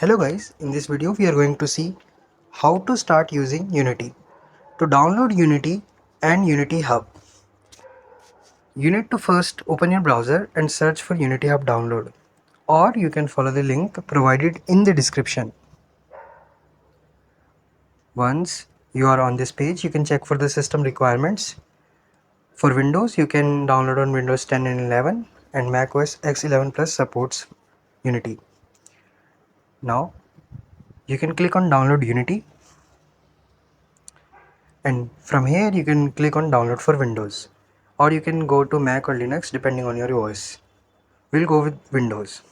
Hello guys, in this video we are going to see how to start using Unity. To download Unity and Unity Hub, you need to first open your browser and search for Unity Hub download, or you can follow the link provided in the description. Once you are on this page, you can check for the system requirements. For Windows, you can download on Windows 10 and 11, and Mac OS X 11 Plus supports Unity. Now you can click on download Unity, and from here you can click on download for Windows, or you can go to Mac or Linux depending on your OS. We'll go with Windows.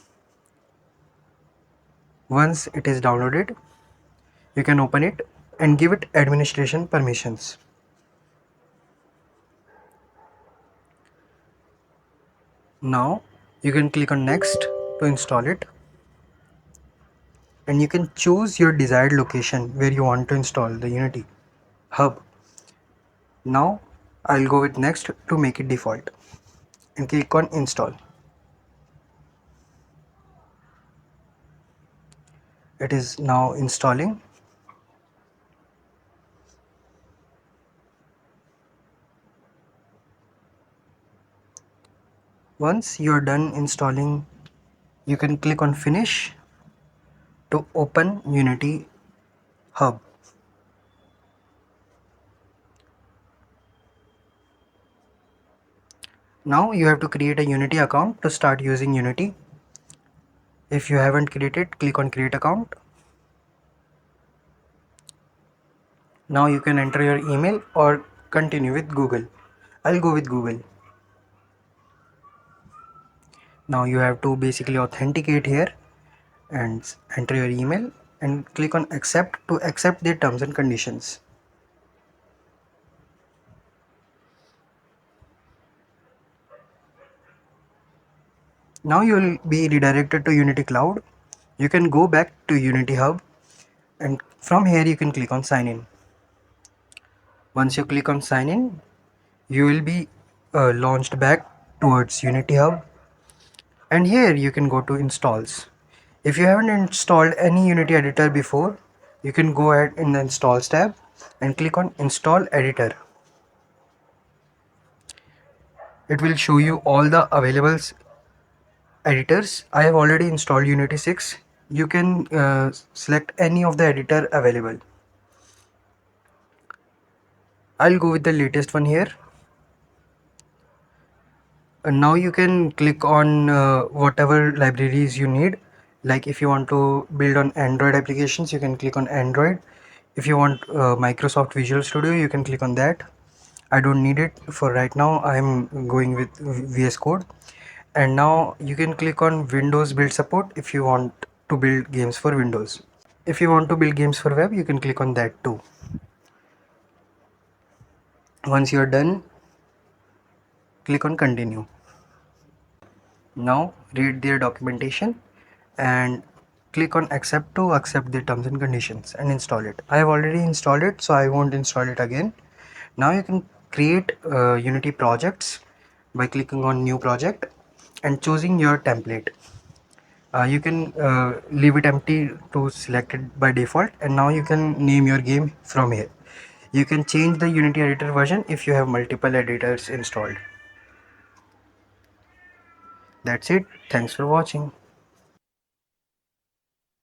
Once it is downloaded, you can open it and give it administration permissions. Now you can click on next to install it, and you can choose your desired location where you want to install the Unity Hub. Now I'll go with next to make it default and click on install. It is now installing. Once you are done installing, you can click on finish to open Unity Hub. Now you have to create a Unity account to start using Unity. If you haven't created, click on create account. Now you can enter your email or continue with Google. I'll go with Google. Now you have to basically authenticate here and enter your email and click on accept to accept the terms and conditions. Now you will be redirected to Unity Cloud. You can go back to Unity Hub, and from here you can click on sign in. Once you click on sign in, you will be launched back towards Unity Hub, and here you can go to installs. If you haven't installed any Unity editor before, you can go ahead in the installs tab and click on install editor. It will show you all the available editors. I have already installed Unity 6. You can select any of the editor available. I'll go with the latest one here. And now you can click on whatever libraries you need. Like if you want to build on Android applications, you can click on Android. If you want Microsoft Visual Studio, you can click on that. I don't need it for right now. I'm going with VS Code. And now you can click on Windows build support if you want to build games for Windows. If you want to build games for web, you can click on that too. Once you are done, click on continue. Now read their documentation and click on accept to accept the terms and conditions and install it. I have already installed it, so I won't install it again. Now you can create Unity projects by clicking on new project and choosing your template. You can leave it empty to select it by default, and now you can name your game from here. You can change the Unity editor version if you have multiple editors installed. That's it. Thanks for watching.